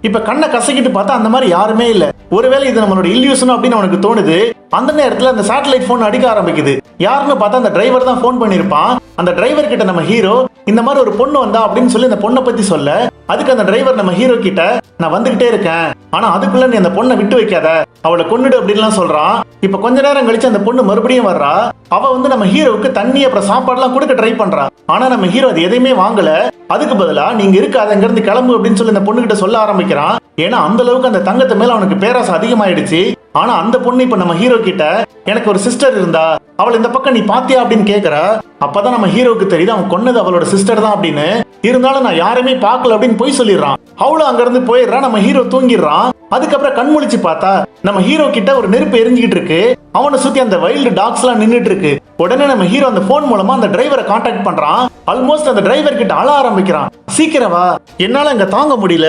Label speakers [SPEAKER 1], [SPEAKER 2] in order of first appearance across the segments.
[SPEAKER 1] இப்ப கண்ணை கசக்கிட்டு பார்த்தா அந்த மாதிரி யாருமே இல்ல. ஒருவேளை இது நம்மளோட இல்யூஷன் அப்படின்னு அவனுக்கு தோணுது. அந்த நேரத்துல அந்த சேட்டலைட் போன் அடிக்க ஆரம்பிக்குது. யாருன்னு பார்த்தா அந்த டிரைவர் தான் போன் பண்ணிருப்பான். அந்த டிரைவர் கிட்ட நம்ம ஹீரோ இந்த மாதிரி ஒரு பொண்ணு வந்தா அப்படின்னு சொல்லி அந்த பொண்ணை பத்தி சொல்ல, அதுக்கு அந்த டிரைவர் நம்ம ஹீரோ கிட்ட நான் வந்துகிட்டே இருக்கேன், ஆனா அதுக்குள்ள நீ அந்த பொண்ணை விட்டு வைக்காத, அவளை கொன்னுடு அப்படின்லாம் சொல்றான். இப்ப கொஞ்ச நேரம் கழிச்சு அந்த பொண்ணு மறுபடியும் வர்றா. அவ வந்து நம்ம ஹீரோவுக்கு தண்ணி அப்புறம் சாப்பாடு எல்லாம் கொடுக்க ட்ரை பண்றா. ஆனா நம்ம ஹீரோ அது எதையுமே வாங்கல. அதுக்கு பதிலா நீங்க இருக்காத அங்க இருந்து கிளம்பு அப்படின்னு சொல்லி அந்த பொண்ணு கிட்ட சொல்ல ஆரம்பிக்கிறான். ஏன்னா அந்த அளவுக்கு அந்த தங்கத்து மேல அவனுக்கு பேராசை அதிகமாயிடுச்சு. ஆனா அந்த பொண்ணு இப்ப நம்ம ஹீரோ கிட்ட எனக்கு ஒரு சிஸ்டர் இருந்தா, அவள் இந்த பக்கம் நீ பாத்தியா அப்படின்னு கேக்குறா. அப்பதான் நம்ம ஹீரோவுக்கு தெரியுது அவன் கொன்னது அவளோட சிஸ்டர் தான் அப்படின்னு. இருந்தாலும் நான் யாருமே பார்க்கல அப்படின்னு போய் சொல்லிடுறான். அவளும் அங்க இருந்து போயிடுறான். நம்ம ஹீரோ தூங்கிடுறான். அதுக்கப்புறம் கண் முழிச்சு பார்த்தா நம்ம ஹீரோ கிட்ட ஒரு நெருப்பு எரிஞ்சுக்கிட்டு இருக்கு. அவனை சுத்தி அந்த வைல்டு டாக்ஸ் எல்லாம் நின்னுட்டு இருக்கு. உடனே நம்ம ஹீரோ அந்த போன் மூலமா அந்த டிரைவரை கான்டாக்ட் பண்றான். ஆல்மோஸ்ட் அந்த டிரைவர் கிட்ட அழ ஆரம்பிக்கிறான். சீக்கிரம் வா, என்னால இங்க தாங்க முடியல,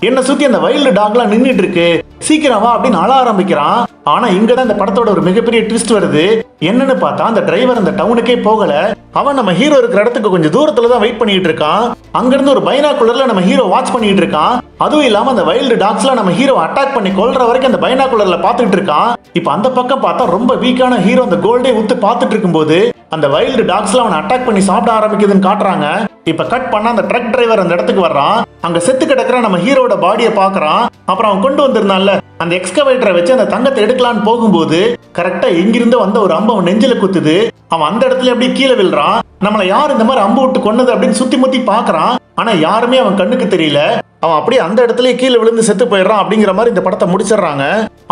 [SPEAKER 1] என்ன சுத்தி அந்த வைல்டு டாக் எல்லாம் நின்னுட்டு இருக்கு, சீக்கிரம் வா அப்படின்னு அழ ஆரம்பிக்கிறான். ஆனா இங்கதான் இந்த படத்தோட ஒரு மிகப்பெரிய ட்விஸ்ட் வருது. என்னன்னு பார்த்தா அந்த டிரைவர் அந்த டவுனுக்கே போகல. அவன் நம்ம ஹீரோ இருக்கிற இடத்துக்கு கொஞ்சம் தூரத்துல தான் வெயிட் பண்ணிட்டு இருக்கான். அங்க இருந்து ஒரு பைனாகுலர்ல நம்ம ஹீரோ வாட்ச் பண்ணிட்டு இருக்கான். அதுவும் இல்லாம அந்த வைல்டு டாக்ஸ்லாம் நம்ம ஹீரோ அட்டாக் பண்ணி கொல்ற வரைக்கும் அந்த பைனாகுலர்ல பாத்துட்டு இருக்கான். இப்ப அந்த பக்கம் பார்த்தா ரொம்ப வீக்கான ஹீரோ அந்த கோல்டே உத்து பாத்துட்டு இருக்கும்போது அந்த வைல்டு டாக்ஸ்லாம் அவனை அட்டாக் பண்ணி சாப்பிட ஆரம்பிக்குதுன்னு காட்டுறாங்க. இப்ப கட் பண்ணா அந்த ட்ரக் டிரைவர் அந்த இடத்துக்கு வர்றான். அங்க செத்து கிடக்குற நம்ம ஹீரோட பாடியை பாக்குறான். அப்புறம் அவன் கொண்டு வந்திருந்தான்ல அந்த எக்ஸ்கவேட்டரை வச்சு அந்த தங்கத்தை எடுக்கலான்னு போகும்போது கரெக்டா எங்கிருந்து வந்த ஒரு அம்பு அவன் நெஞ்சில குத்துது. அவன் அந்த இடத்துல அப்படியே கீழே விழுறான். நம்மள யார் இந்த மாதிரி அம்பு விட்டு கொன்னது அப்படின்னு சுத்தி முத்தி பாக்குறான். ஆனா யாருமே அவன் கண்ணுக்கு தெரியல. அவன் அப்படியே அந்த இடத்துல கீழே விழுந்து செத்து போயிடுறான். அப்படிங்கிற மாதிரி இந்த படத்தை முடிச்சிடறாங்க.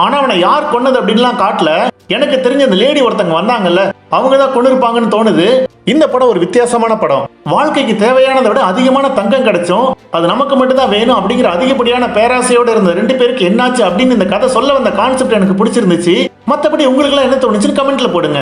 [SPEAKER 1] ஆனா அவனை யார் கொன்னது அப்படின்லாம் காட்டல. எனக்கு தெரிஞ்ச அந்த லேடி ஒருத்தங்க வந்தாங்கல்ல, அவங்கதான் கொண்டு இருப்பாங்கன்னு தோணுது. இந்த படம் ஒரு வித்தியாசமான படம். வாழ்க்கைக்கு தேவையானதை விட அதிகமான தங்கம் கிடைச்சும் அது நமக்கு மட்டும் தான் வேணும் அப்படிங்கிற அதிகப்படியான பேராசையோட இருந்த ரெண்டு பேருக்கு என்னாச்சு அப்படின்னு இந்த கதை சொல்ல வந்த கான்செப்ட் எனக்கு பிடிச்சிருந்துச்சு. மத்தபடி உங்களுக்கு எல்லாம் என்ன தோணுச்சுன்னு கமெண்ட்ல போடுங்க.